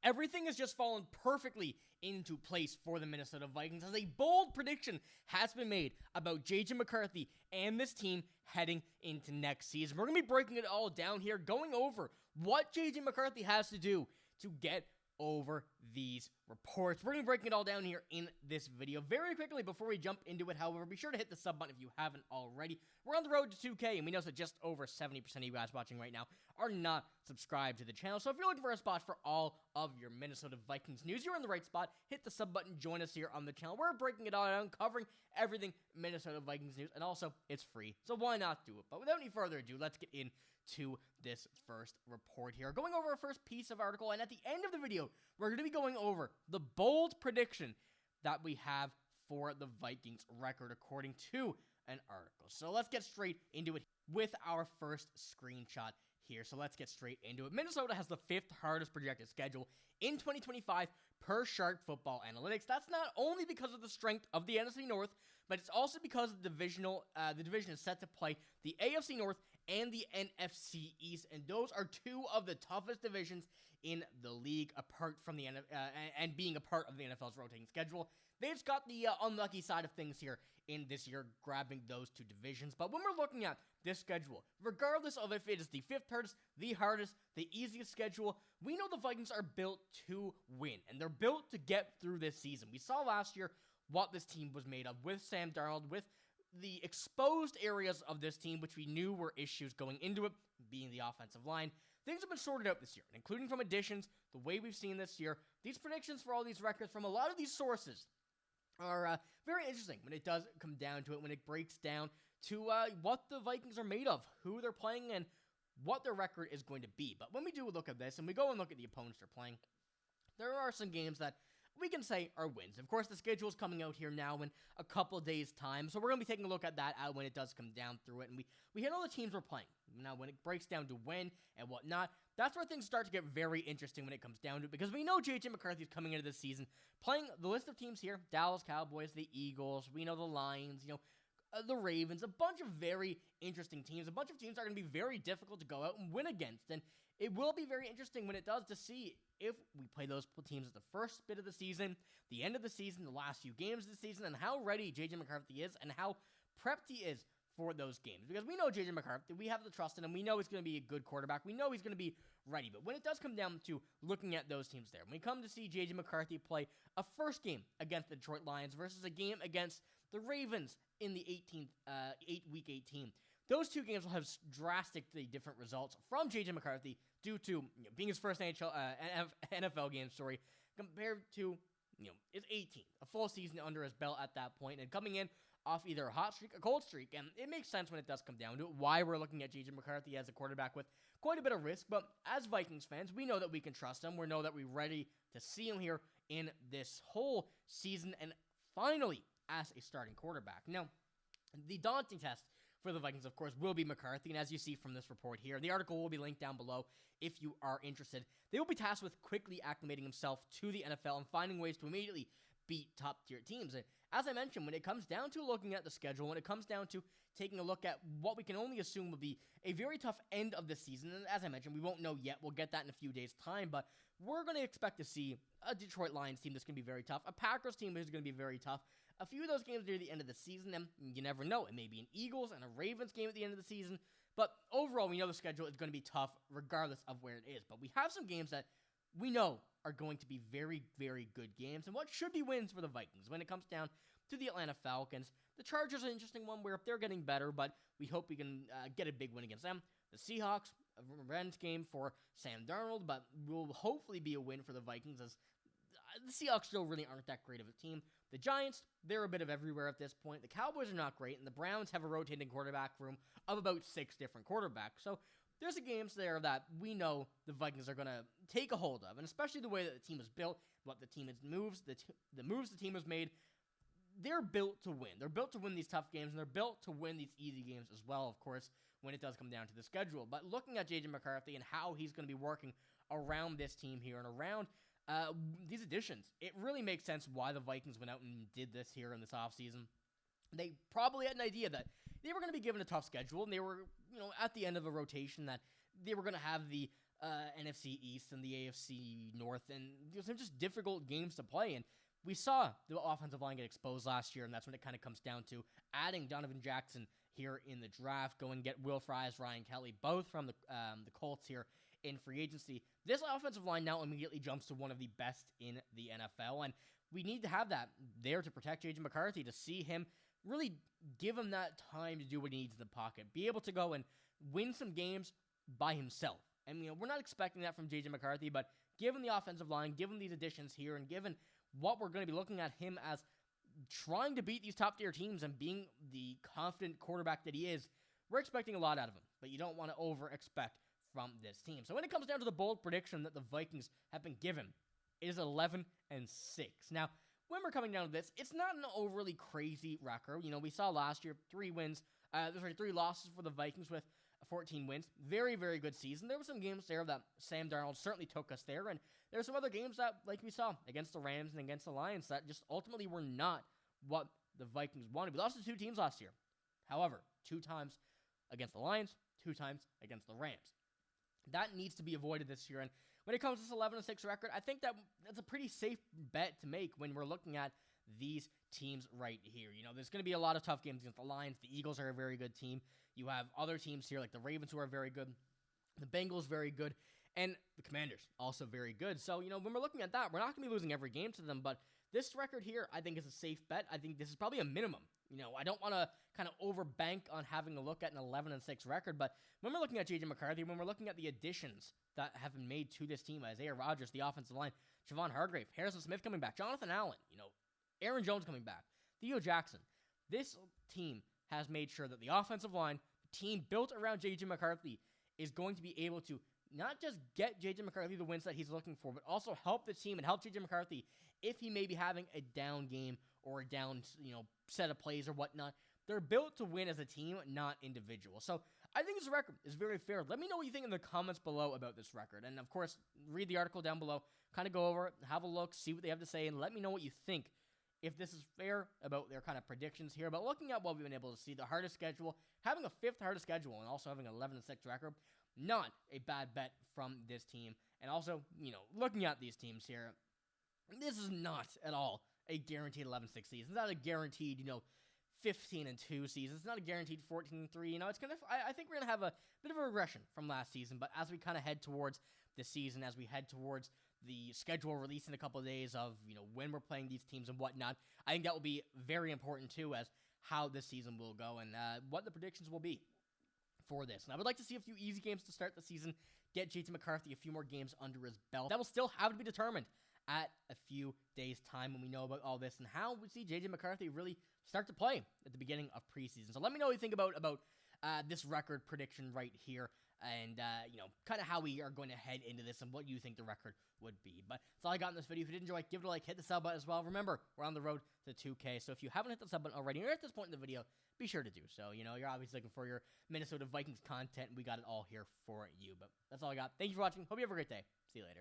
Everything has just fallen perfectly into place for the Minnesota Vikings as a bold prediction has been made about J.J. McCarthy and this team heading into next season. We're going to be breaking it all down here, going over what J.J. McCarthy has to do to get over these reports. We're going to be breaking it all down here in this video. Very quickly, before we jump into it, however, be sure to hit the sub button if you haven't already. We're on the road to 2K, and we know that just over 70% of you guys watching right now are not subscribed to the channel. So if you're looking for a spot for all of your Minnesota Vikings news, you're in the right spot. Hit the sub button, join us here on the channel. We're breaking it all down, covering everything Minnesota Vikings news, and also, it's free, so why not do it? But without any further ado, let's get into this first report here. Going over our first piece of article, and at the end of the video, we're going to be going over the bold prediction that we have for the Vikings record according to an article. So let's get straight into it with our first screenshot here. So let's get straight into it. Minnesota has the 5th hardest projected schedule in 2025 per Sharp Football Analytics. That's not only because of the strength of the NFC North, but it's also because the division is set to play the AFC North and the NFC East, and those are two of the toughest divisions in the league, apart from the and being a part of the NFL's rotating schedule. They just got the unlucky side of things here in this year, grabbing those two divisions. But when we're looking at this schedule, regardless of if it is the 5th hardest, the easiest schedule, we know the Vikings are built to win, and they're built to get through this season. We saw last year what this team was made of with Sam Darnold, with the exposed areas of this team, which we knew were issues going into it, being the offensive line. Things have been sorted out this year, including from additions, the way we've seen this year. These predictions for all these records from a lot of these sources are very interesting when it does come down to it, when it breaks down to what the Vikings are made of, who they're playing, and what their record is going to be. But when we do look at this, and we go and look at the opponents they're playing, there are some games that we can say are wins. Of course, the schedule is coming out here now in a couple days' time, so we're going to be taking a look at that when it does come down through it, and we hit all the teams we're playing. Now, when it breaks down to win and whatnot, that's where things start to get very interesting when it comes down to it, because we know J.J. McCarthy is coming into this season playing the list of teams here: Dallas Cowboys, the Eagles, we know the Lions, the Ravens, a bunch of very interesting teams, a bunch of teams that are going to be very difficult to go out and win against, and it will be very interesting when it does to see if we play those teams at the first bit of the season, the end of the season, the last few games of the season, and how ready J.J. McCarthy is and how prepped he is for those games. Because we know J.J. McCarthy, we have the trust in him, we know he's going to be a good quarterback, we know he's going to be ready. But when it does come down to looking at those teams there, when we come to see J.J. McCarthy play a first game against the Detroit Lions versus a game against the Ravens in the Week 18, those two games will have drastically different results from J.J. McCarthy due to being his first NFL game, compared to his 18th, a full season under his belt at that point, and coming in off either a hot streak, a cold streak, and it makes sense when it does come down to it, why we're looking at J.J. McCarthy as a quarterback with quite a bit of risk. But as Vikings fans, we know that we can trust him. We know that we're ready to see him here in this whole season, and finally as a starting quarterback. Now, the daunting test for the Vikings, of course, will be McCarthy, and as you see from this report here, the article will be linked down below if you are interested. They will be tasked with quickly acclimating himself to the NFL and finding ways to immediately beat top-tier teams. And as I mentioned, when it comes down to looking at the schedule, when it comes down to taking a look at what we can only assume will be a very tough end of the season, and as I mentioned, we won't know yet. We'll get that in a few days' time, but we're going to expect to see a Detroit Lions team that's going to be very tough, a Packers team that's going to be very tough, a few of those games near the end of the season, and you never know. It may be an Eagles and a Ravens game at the end of the season, but overall, we know the schedule is going to be tough regardless of where it is. But we have some games that we know are going to be very, very good games, and what should be wins for the Vikings. When it comes down to the Atlanta Falcons, the Chargers are an interesting one where they're getting better, but we hope we can get a big win against them. The Seahawks, a revenge game for Sam Darnold, but will hopefully be a win for the Vikings, as the Seahawks still really aren't that great of a team. The Giants, they're a bit of everywhere at this point. The Cowboys are not great, and the Browns have a rotating quarterback room of about 6 different quarterbacks. So there's a games there that we know the Vikings are going to take a hold of, and especially the way that the team is built, what the team is moves, the moves the team has made. They're built to win. They're built to win these tough games, and they're built to win these easy games as well, of course, when it does come down to the schedule. But looking at J.J. McCarthy and how he's going to be working around this team here and around these additions, it really makes sense why the Vikings went out and did this here in this offseason. They probably had an idea that they were going to be given a tough schedule, and they were, at the end of a rotation, that they were going to have the NFC East and the AFC North, and some just difficult games to play. And we saw the offensive line get exposed last year, and that's when it kind of comes down to adding Donovan Jackson here in the draft, go and get Will Fries, Ryan Kelly, both from the Colts here in free agency. This offensive line now immediately jumps to one of the best in the NFL, and we need to have that there to protect J.J. McCarthy, to see him really give him that time to do what he needs in the pocket, be able to go and win some games by himself. And, we're not expecting that from J.J. McCarthy, but given the offensive line, given these additions here, and given what we're going to be looking at him as trying to beat these top-tier teams and being the confident quarterback that he is, we're expecting a lot out of him. But you don't want to over-expect from this team. So when it comes down to the bold prediction that the Vikings have been given, it is 11-6. Now, when we're coming down to this, it's not an overly crazy record. We saw last year 3 losses for the Vikings with 14 wins. Very, very good season. There were some games there that Sam Darnold certainly took us there, and there were some other games that, like we saw, against the Rams and against the Lions, that just ultimately were not what the Vikings wanted. We lost to 2 teams last year. However, 2 times against the Lions, 2 times against the Rams. That needs to be avoided this year, and when it comes to this 11-6 record, I think that's a pretty safe bet to make when we're looking at these teams right here. There's going to be a lot of tough games against the Lions. The Eagles are a very good team. You have other teams here like the Ravens, who are very good. The Bengals, very good. And the Commanders, also very good. So, when we're looking at that, we're not going to be losing every game to them. But this record here, I think, is a safe bet. I think this is probably a minimum. I don't want to kind of overbank on having a look at an 11-6 record. But when we're looking at J.J. McCarthy, when we're looking at the additions that have been made to this team, Isaiah Rodgers, the offensive line, Javon Hargrave, Harrison Smith coming back, Jonathan Allen, Aaron Jones coming back, Theo Jackson. This team has made sure that the offensive line, the team built around J.J. McCarthy, is going to be able to not just get J.J. McCarthy the wins that he's looking for, but also help the team and help J.J. McCarthy if he may be having a down game or a down, set of plays or whatnot. They're built to win as a team, not individual. So I think this record is very fair. Let me know what you think in the comments below about this record. And, of course, read the article down below, kind of go over it, have a look, see what they have to say, and let me know what you think, if this is fair about their kind of predictions here. But looking at what we've been able to see, the hardest schedule, having a 5th hardest schedule, and also having an 11-6 record, not a bad bet from this team. And also, looking at these teams here, this is not at all a guaranteed 11-6 season. It's not a guaranteed, 15-2 season. It's not a guaranteed 14-3. It's gonna. I think we're gonna have a bit of a regression from last season. But as we kind of head towards the season, as we head towards the schedule release in a couple of days of when we're playing these teams and whatnot, I think that will be very important too, as how this season will go and what the predictions will be for this. And I would like to see a few easy games to start the season, get J.T. McCarthy a few more games under his belt. That will still have to be determined at a few days' time when we know about all this and how we see J.J. McCarthy really start to play at the beginning of preseason. So let me know what you think about this record prediction right here, and kind of how we are going to head into this and what you think the record would be. But that's all I got in this video. If you did enjoy, give it a like, hit the sub button as well. Remember, we're on the road to 2K, so if you haven't hit the sub button already, or at this point in the video, be sure to do so. You're obviously looking for your Minnesota Vikings content. We got it all here for you. But that's all I got. Thank you for watching. Hope you have a great day. See you later.